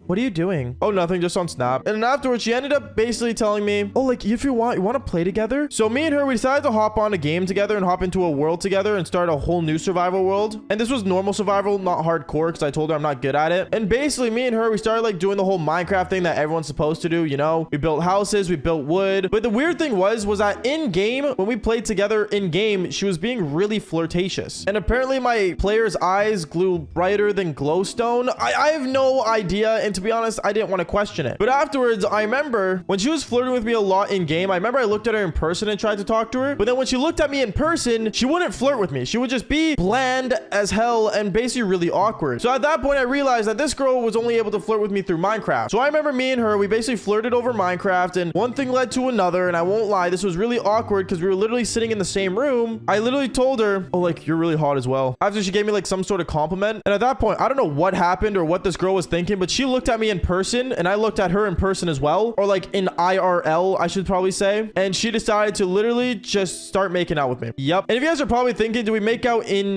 What are you doing? Oh, nothing, just on Snap. And then afterwards, she ended up basically telling me, oh, like, if you want to play together? So me and her, we decided to hop on a game together and hop into a world together and start a whole new survival world. And this was normal survival, not hardcore, because I told her I'm not good at it. And basically, me and her, we started, like, doing the whole Minecraft thing that everyone's supposed to do, you know? We built houses, we built wood. But the weird thing was that in-game, when we played together in-game, she was being really flirtatious. And apparently, my player's eyes glue brighter than glowstone. I have no idea, and to be honest, I didn't want to question it. But afterwards, I remember when she was flirting with me a lot in game, I remember I looked at her in person and tried to talk to her. But then when she looked at me in person, she wouldn't flirt with me. She would just be bland as hell and basically really awkward. So at that point, I realized that this girl was only able to flirt with me through Minecraft. So I remember me and her, we basically flirted over Minecraft, and one thing led to another. And I won't lie, this was really awkward because we were literally sitting in the same room. I literally told her, oh, like, you're really hot as well, after she gave me like some sort of compliment. And at that point, I don't know what happened or what this girl was thinking, but she looked at me in person and I looked at her in person as well, or like in IRL, I should probably say. And she decided to literally just start making out with me. Yep. And if you guys are probably thinking, do we make out in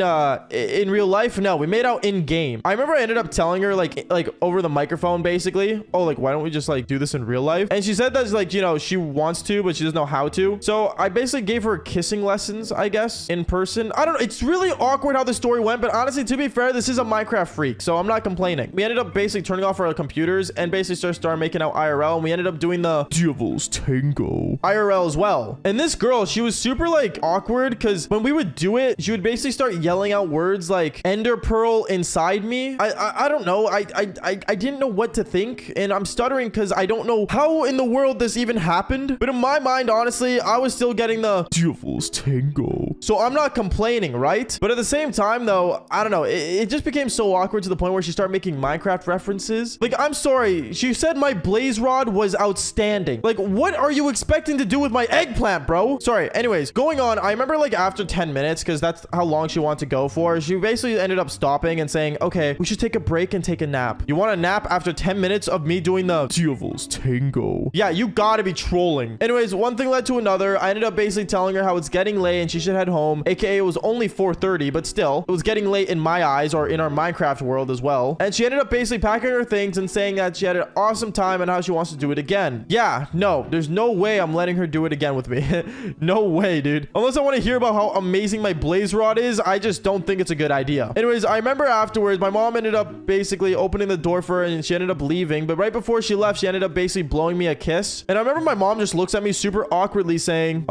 real life? No, we made out in game. I remember I ended up telling her like over the microphone basically, oh, like, why don't we just like do this in real life? And she said that's like, you know, she wants to, but she doesn't know how to. So I basically gave her kissing lessons, I guess, in person. I don't know. It's really awkward how the story went, but honestly, to be fair, this is a Minecraft freak, so I'm not complaining. We ended up basically turning off our computers and basically started making out IRL, and we ended up doing the Devil's Tango IRL as well. And this girl, she was super like awkward because when we would do it, she would basically start yelling out words like Ender Pearl inside me. I don't know. I didn't know what to think, and I'm stuttering because I don't know how in the world this even happened. But in my mind, honestly, I was still getting the Devil's Tango. So I'm not complaining, right? But at the same time, though, I don't know. It just became so awkward to the point where she started making Minecraft references. Like, I'm sorry. She said my blaze rod was outstanding. Like, what are you expecting to do with my eggplant, bro? Sorry. Anyways, going on, I remember like after 10 minutes, because that's how long she wanted to go for, she basically ended up stopping and saying, okay, we should take a break and take a nap. You want a nap after 10 minutes of me doing the Devil's Tango? Yeah, you gotta be trolling. Anyways, one thing led to another. I ended up basically telling her how it's getting late and she should head home home, aka it was only 4:30, but still, it was getting late in my eyes, or in our Minecraft world as well. And she ended up basically packing her things and saying that she had an awesome time and how she wants to do it again. Yeah, no, there's no way I'm letting her do it again with me. No way, dude. Unless I want to hear about how amazing my blaze rod is, I just don't think it's a good idea. Anyways, I remember afterwards, my mom ended up basically opening the door for her and she ended up leaving. But right before she left, she ended up basically blowing me a kiss. And I remember my mom just looks at me super awkwardly saying,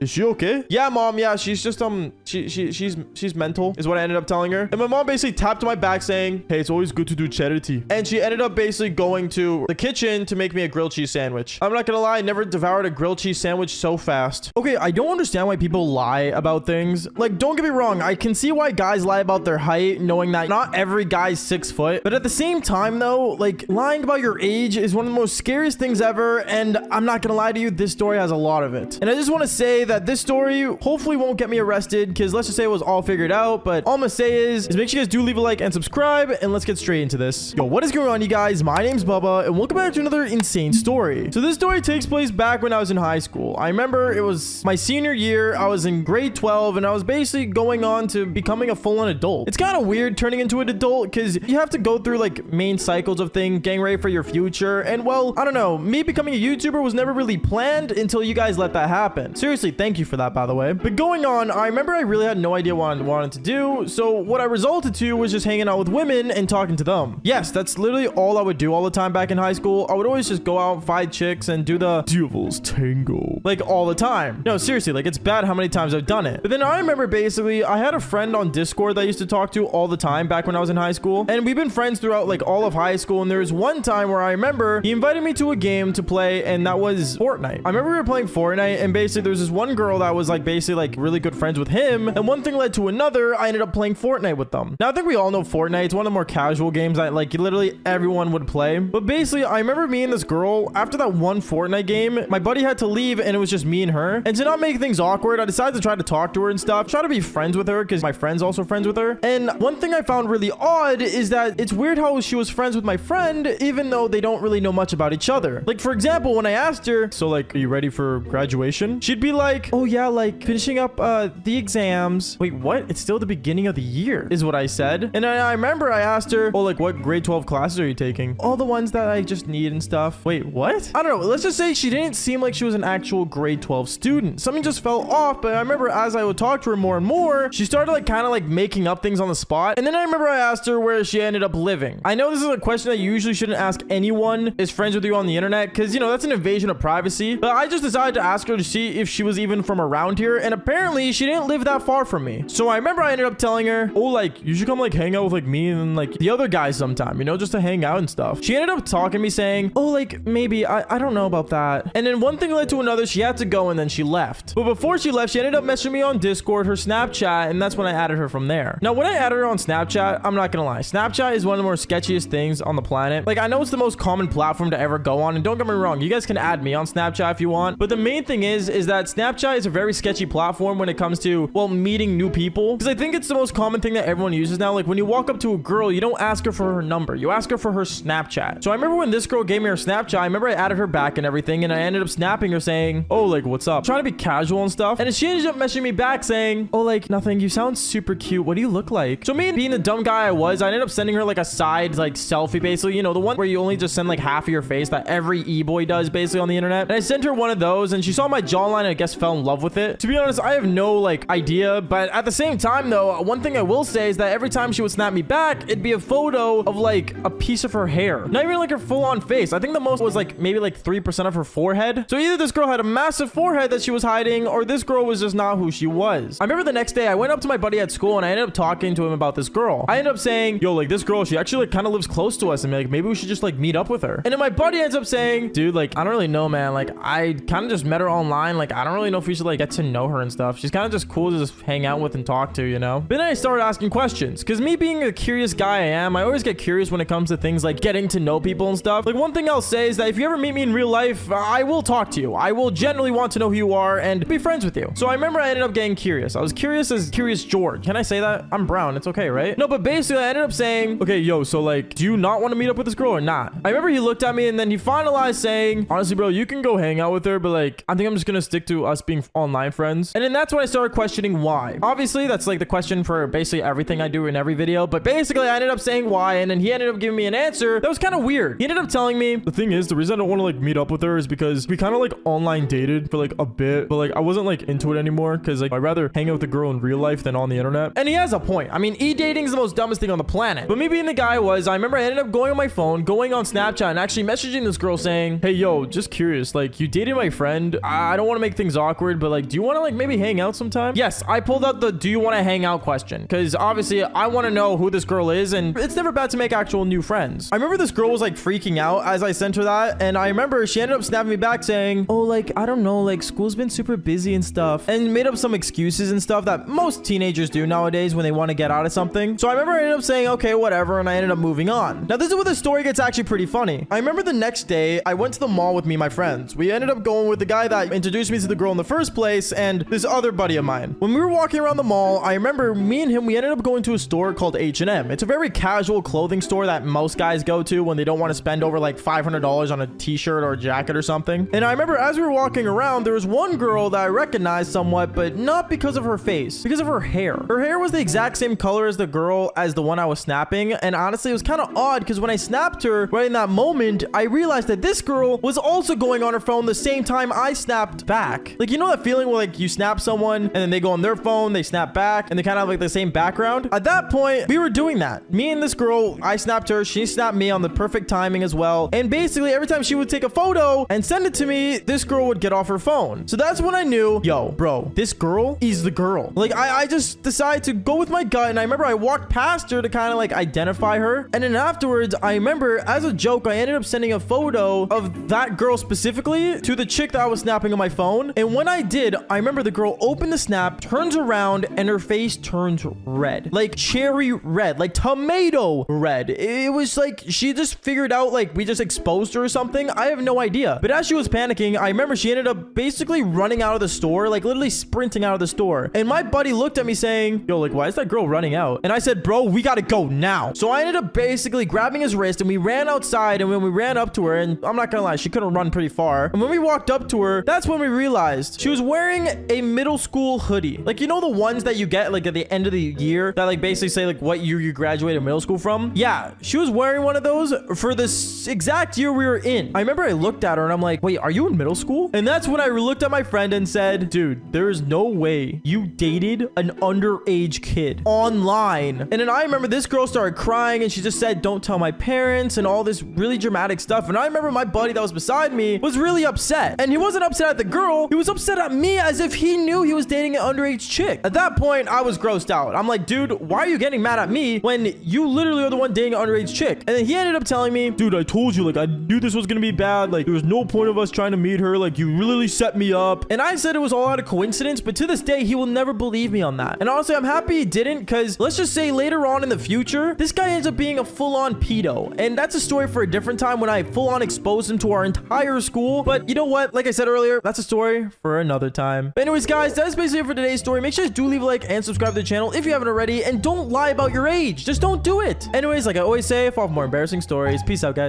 is she okay? Yeah, mom. Yeah, she's just, she's mental is what I ended up telling her. And my mom basically tapped my back saying, hey, it's always good to do charity. And she ended up basically going to the kitchen to make me a grilled cheese sandwich. I'm not gonna lie, I never devoured a grilled cheese sandwich so fast. Okay, I don't understand why people lie about things. Like, don't get me wrong, I can see why guys lie about their height, knowing that not every guy's 6 foot. But at the same time though, like, lying about your age is one of the most scariest things ever. And I'm not gonna lie to you, this story has a lot of it. And I just want to say that this story hopefully won't get me arrested, because let's just say it was all figured out. But all I'm gonna say is make sure you guys do leave a like and subscribe, and let's get straight into this. Yo, what is going on, you guys? My name's Bubba, and welcome back to another insane story. So this story takes place back when I was in high school. I remember it was my senior year. I was in grade 12, and I was basically going on to becoming a full-on adult. It's kind of weird turning into an adult, because you have to go through like main cycles of things, getting ready for your future. And well, I don't know, me becoming a YouTuber was never really planned until you guys let that happen. Seriously, thank you for that, by the way. But going on, I remember I really had no idea what I wanted to do. So what I resulted to was just hanging out with women and talking to them. Yes, that's literally all I would do all the time back in high school. I would always just go out and find chicks and do the devil's tango, like all the time. No, seriously, like it's bad how many times I've done it. But then I remember basically I had a friend on Discord that I used to talk to all the time back when I was in high school. And we've been friends throughout like all of high school. And there was one time where I remember he invited me to a game to play, and that was Fortnite. I remember we were playing Fortnite, and basically there was this one girl that was like basically like really good friends with him. And one thing led to another. I ended up playing Fortnite with them. Now I think we all know Fortnite. It's one of the more casual games that like literally everyone would play. But basically I remember me and this girl, after that one Fortnite game, my buddy had to leave and it was just me and her. And to not make things awkward, I decided to try to talk to her and stuff, try to be friends with her because my friend's also friends with her. And one thing I found really odd is that it's weird how she was friends with my friend even though they don't really know much about each other. Like for example, when I asked her, so like, are you ready for graduation? She'd be like, oh yeah, like finishing up the exams. Wait, what? It's still the beginning of the year is what I said. And I remember I asked her, oh, like what grade 12 classes are you taking? All the ones that I just need and stuff. Wait, what? I don't know. Let's just say she didn't seem like she was an actual grade 12 student. Something just fell off. But I remember as I would talk to her more and more, she started like kind of like making up things on the spot. And then I remember I asked her where she ended up living. I know this is a question that you usually shouldn't ask anyone is friends with you on the internet, because you know that's an invasion of privacy. But I just decided to ask her to see if she was even from around here, and apparently she didn't live that far from me. So I remember I ended up telling her, oh, like you should come like hang out with like me and like the other guys sometime, you know, just to hang out and stuff. She ended up talking to me saying, oh, like maybe I don't know about that. And then one thing led to another. She had to go and then she left. But before she left, she ended up messaging me on Discord, her Snapchat, and that's when I added her from there. Now when I added her on Snapchat, I'm not gonna lie, Snapchat is one of the more sketchiest things on the planet. Like I know it's the most common platform to ever go on, and don't get me wrong, you guys can add me on Snapchat if you want, but the main thing is that Snapchat is a very sketchy platform when it comes to, well, meeting new people, because I think it's the most common thing that everyone uses now. Like when you walk up to a girl, you don't ask her for her number, you ask her for her Snapchat. So I remember when this girl gave me her Snapchat, I remember I added her back and everything, and I ended up snapping her saying, oh, like what's up, trying to be casual and stuff. And she ended up messaging me back saying, oh, like nothing, you sound super cute, what do you look like? So me, being the dumb guy I was, I ended up sending her like a side like selfie, basically, you know, the one where you only just send like half of your face that every e-boy does basically on the internet. And I sent her one of those, and she saw my jawline and I guess fell in love with it. To be honest, I have no like idea, but at the same time though, one thing I will say is that every time she would snap me back, it'd be a photo of like a piece of her hair, not even like her full-on face. I think the most was like maybe like 3% of her forehead. So either this girl had a massive forehead that she was hiding, or this girl was just not who she was. I remember the next day I went up to my buddy at school and I ended up talking to him about this girl. I ended up saying, yo, like this girl, she actually like kind of lives close to us, and like maybe we should just like meet up with her. And then my buddy ends up saying, dude, like I don't really know, man, like I kind of just met her online, like I don't really know if we should like get to know her and stuff. She's kind of just cool to just hang out with and talk to, you know. But then I started asking questions, because me being a curious guy I am, I always get curious when it comes to things like getting to know people and stuff. Like one thing I'll say is that if you ever meet me in real life, I will talk to you. I will generally want to know who you are and be friends with you. So I remember I ended up getting curious. I was curious as Curious George. Can I say that? I'm brown, it's okay, right? No, but basically I ended up saying, okay, yo, so like do you not want to meet up with this girl or not? I remember he looked at me and then he finalized saying, honestly bro, you can go hang out with her, but like I think I'm just gonna stick to us being online friends. And then that's when I started questioning why. Obviously, that's like the question for basically everything I do in every video, but basically I ended up saying why, and then he ended up giving me an answer that was kind of weird. He ended up telling me, the thing is, the reason I don't want to like meet up with her is because we kind of like online dated for like a bit, but like I wasn't like into it anymore because like I'd rather hang out with the girl in real life than on the internet. And he has a point. I mean, e-dating is the most dumbest thing on the planet. But me being the guy I was, I remember I ended up going on my phone, going on Snapchat, and actually messaging this girl saying, hey, yo, just curious, like you dated my friend. I don't want to make things awkward, but like, do you want to like maybe hang out sometime? Yes, I pulled out the do you want to hang out question because obviously I want to know who this girl is, and it's never bad to make actual new friends. I remember this girl was like freaking out as I sent her that, and I remember she ended up snapping me back saying, oh, like, I don't know, like school's been super busy and stuff, and made up some excuses and stuff that most teenagers do nowadays when they want to get out of something. So I remember I ended up saying, okay, whatever, and I ended up moving on. Now, this is where the story gets actually pretty funny. I remember the next day, I went to the mall with me and my friends. We ended up going with the guy that introduced me to the girl in the first place and this other buddy of mine. When we were walking around the mall, I remember me and him, we ended up going to a store called H&M. It's a very casual clothing store that most guys go to when they don't want to spend over like $500 on a t-shirt or a jacket or something. And I remember as we were walking around, there was one girl that I recognized somewhat, but not because of her face, because of her hair. Her hair was the exact same color as the girl as the one I was snapping. And honestly, it was kind of odd because when I snapped her right in that moment, I realized that this girl was also going on her phone the same time I snapped back. Like, you know that feeling where like you snap someone and then they go on their phone, they snap back, and they kind of have like the same background? At that point, we were doing that. Me and this girl, I snapped her, she snapped me on the perfect timing as well. And basically every time she would take a photo and send it to me, this girl would get off her phone. So that's when I knew, yo, bro, this girl is the girl. Like I just decided to go with my gut, and I remember I walked past her to kind of like identify her. And then afterwards, I remember as a joke, I ended up sending a photo of that girl specifically to the chick that I was snapping on my phone. And when I did, I remember the girl opened the snap, turns around, and her face turns red, like cherry red, like tomato red. It was like she just figured out like we just exposed her or something. I have no idea. But as she was panicking, I remember she ended up basically running out of the store, like literally sprinting out of the store. And my buddy looked at me saying, yo, like, why is that girl running out? And I said, bro, we gotta go now. So I ended up basically grabbing his wrist, and we ran outside. And when we ran up to her, and I'm not gonna lie, she couldn't run pretty far. And when we walked up to her, that's when we realized she was wearing a middle school hoodie. Like, you know the ones that you get like at the end of the year that like basically say like what year you graduated middle school from? Yeah, she was wearing one of those for this exact year we were in. I remember I looked at her and I'm like, wait, are you in middle school? And that's when I looked at my friend and said, dude, there is no way you dated an underage kid online. And then I remember this girl started crying and she just said, don't tell my parents, and all this really dramatic stuff. And I remember my buddy that was beside me was really upset. And he wasn't upset at the girl, he was upset at me as if he knew he was dating an underage chick. At that point, I was grossed out. I'm like, dude, why are you getting mad at me when you literally are the one dating an underage chick? And then he ended up telling me, dude, I told you, like, I knew this was gonna be bad. Like, there was no point of us trying to meet her. Like, you really set me up. And I said it was all out of coincidence, but to this day, he will never believe me on that. And honestly, I'm happy he didn't, because let's just say later on in the future, this guy ends up being a full-on pedo. And that's a story for a different time when I full-on exposed him to our entire school. But you know what? Like I said earlier, that's a story for another time. But anyways, guys, that's basically it for today's story. Make sure you do leave a like and subscribe to the channel if you haven't already. And don't lie about your age. Just don't do it. Anyways, like I always say, for more embarrassing stories, peace out, guys.